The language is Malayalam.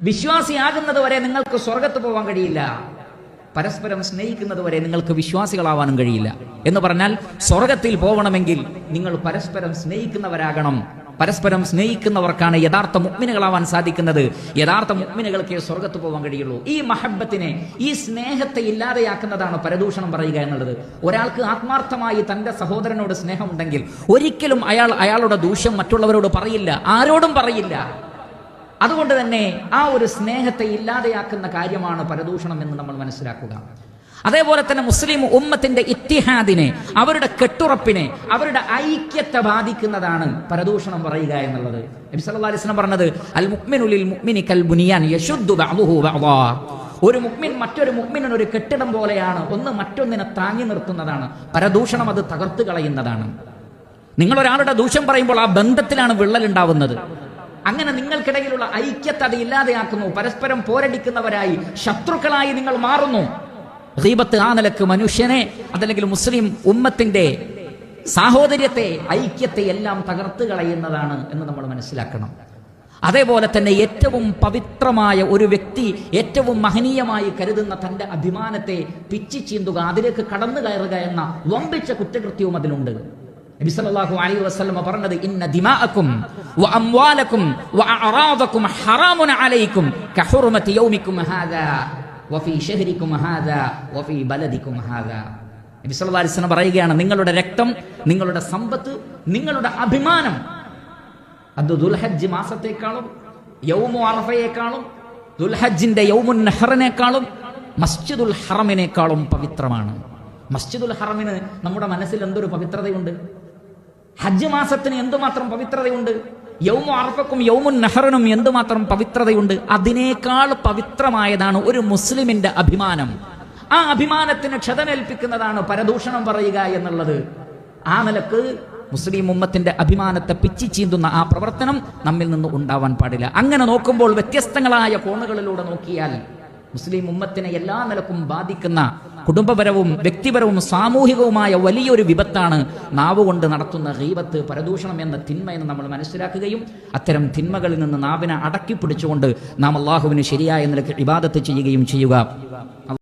വിശ്വാസിയാകുന്നത് വരെ നിങ്ങൾക്ക് സ്വർഗത്ത് പോകാൻ കഴിയില്ല. പരസ്പരം സ്നേഹിക്കുന്നത് വരെ നിങ്ങൾക്ക് വിശ്വാസികളാവാനും കഴിയില്ല. എന്ന് പറഞ്ഞാൽ സ്വർഗത്തിൽ പോകണമെങ്കിൽ നിങ്ങൾ പരസ്പരം സ്നേഹിക്കുന്നവരാകണം. പരസ്പരം സ്നേഹിക്കുന്നവർക്കാണ് യഥാർത്ഥ മുഅ്മിനുകളാവാൻ സാധിക്കുന്നത്. യഥാർത്ഥ മുഅ്മിനുകൾക്ക് സ്വർഗത്ത് പോകാൻ കഴിയുള്ളൂ. ഈ മഹബ്ബത്തിനെ, ഈ സ്നേഹത്തെ ഇല്ലാതെയാക്കുന്നതാണ് പരദൂഷണം പറയുക എന്നുള്ളത്. ഒരാൾക്ക് ആത്മാർത്ഥമായി തന്റെ സഹോദരനോട് സ്നേഹമുണ്ടെങ്കിൽ ഒരിക്കലും അയാളുടെ ദൂഷ്യം മറ്റുള്ളവരോട് പറയില്ല, ആരോടും പറയില്ല. അതുകൊണ്ട് തന്നെ ആ ഒരു സ്നേഹത്തെ ഇല്ലാതെയാക്കുന്ന കാര്യമാണ് പരദൂഷണം എന്ന് നമ്മൾ മനസ്സിലാക്കുക. അതേപോലെ തന്നെ മുസ്ലിം ഉമ്മത്തിന്റെ ഇത്തിഹാദിനെ, അവരുടെ കെട്ടുറപ്പിനെ, അവരുടെ ഐക്യത്തെ ബാധിക്കുന്നതാണ് പരദൂഷണം പറയുക എന്നുള്ളത്. നബി സല്ലല്ലാഹു അലൈഹി വസല്ലം പറഞ്ഞത് അൽ മുഅ്മിനു ലിൽ മുഅ്മിനി കൽ ബുനിയാൻ യശുദ്ദു ബഅ്ദുഹു ബഅ്ദാ. ഒരു മുഅ്മിൻ മറ്റൊരു മുഅ്മിനിന് ഒരു കെട്ടിടം പോലെയാണ്, ഒന്ന് മറ്റൊന്നിനെ താങ്ങി നിർത്തുന്നതാണ്. പരദൂഷണം അത് തകർത്ത് കളയുന്നതാണ്. നിങ്ങൾ ഒരാളുടെ ദൂഷ്യം പറയുമ്പോൾ ആ ബന്ധത്തിലാണ് വിള്ളൽ ഉണ്ടാവുന്നത്. അങ്ങനെ നിങ്ങൾക്കിടയിലുള്ള ഐക്യത്തെ അത് ഇല്ലാതെയാക്കുന്നു. പരസ്പരം പോരടിക്കുന്നവരായി, ശത്രുക്കളായി നിങ്ങൾ മാറുന്നു. ഗീബത്ത് ആ നിലക്ക് മനുഷ്യനെ, അതല്ലെങ്കിൽ മുസ്ലിം ഉമ്മത്തിന്റെ സാഹോദര്യത്തെ, ഐക്യത്തെ എല്ലാം തകർത്ത് കളയുന്നതാണ് എന്ന് നമ്മൾ മനസ്സിലാക്കണം. അതേപോലെ തന്നെ ഏറ്റവും പവിത്രമായ ഒരു വ്യക്തി ഏറ്റവും മഹനീയമായി കരുതുന്ന തന്റെ അഭിമാനത്തെ പിച്ചി ചീന്തുക, അതിലേക്ക് കടന്നു കയറുക എന്ന വമ്പിച്ച കുറ്റകൃത്യവും അതിലുണ്ട്. നബി സല്ലല്ലാഹു അലൈഹി വസല്ലം പറഞ്ഞത് ഇന്ന ദിമാഅക്കും വഅംവാലക്കും വഅറാദക്കും ഹറാമുൻ അലൈക്കും കഹുർമതി യൗമിക്കും ഹാദാ വഫീ ശഹരിക്കും ഹാദാ വഫീ ബലദിക്കും ഹാദാ. നബി സല്ലല്ലാഹു അലൈഹി വസല്ലം പറയുകയാണ്, നിങ്ങളുടെ രക്തം, നിങ്ങളുടെ സമ്പത്ത്, നിങ്ങളുടെ അഭിമാനം അത് ദുൽഹജ്ജ് മാസത്തെക്കാളും യൗമു അറഫയേക്കാളും ദുൽഹജ്ജിന്റെ യൗമുൻ നഹറിനേക്കാളും മസ്ജിദുൽ ഹറമിനേക്കാളും പവിത്രമാണ്. മസ്ജിദുൽ ഹറമിന് നമ്മുടെ മനസ്സിൽ എന്തൊരു പവിത്രതയുണ്ട്! ഹജ്ജ് മാസത്തിന് എന്തുമാത്രം പവിത്രതയുണ്ട്! യൗമു അറഫക്കും യൗമുൻ നഹറിനും എന്തുമാത്രം പവിത്രതയുണ്ട്! അതിനേക്കാൾ പവിത്രമായതാണ് ഒരു മുസ്ലിമിന്റെ അഭിമാനം. ആ അഭിമാനത്തിന് ക്ഷതമേൽപ്പിക്കുന്നതാണ് പരദൂഷണം പറയുക എന്നുള്ളത്. ആ നിലക്ക് മുസ്ലിം ഉമ്മത്തിന്റെ അഭിമാനത്തെ പിച്ചി ചീന്തുന്ന ആ പ്രവർത്തനം നമ്മിൽ നിന്ന് ഉണ്ടാവാൻ പാടില്ല. അങ്ങനെ നോക്കുമ്പോൾ വ്യത്യസ്തങ്ങളായ കോണുകളിലൂടെ നോക്കിയാൽ മുസ്ലിം ഉമ്മത്തിനെ എല്ലാ നിലക്കും ബാധിക്കുന്ന കുടുംബപരവും വ്യക്തിപരവും സാമൂഹികവുമായ വലിയൊരു വിപത്താണ് നാവ് കൊണ്ട് നടത്തുന്ന ഗീബത്ത്, പരദൂഷണം എന്ന തിന്മ എന്ന് നമ്മൾ മനസ്സിലാക്കുകയും അത്തരം തിന്മകളിൽ നിന്ന് നാവിനെ അടക്കി പിടിച്ചുകൊണ്ട് നാം അള്ളാഹുവിന് ശരിയായ നിലയ്ക്ക് ഇബാദത്ത് ചെയ്യുകയും ചെയ്യുക.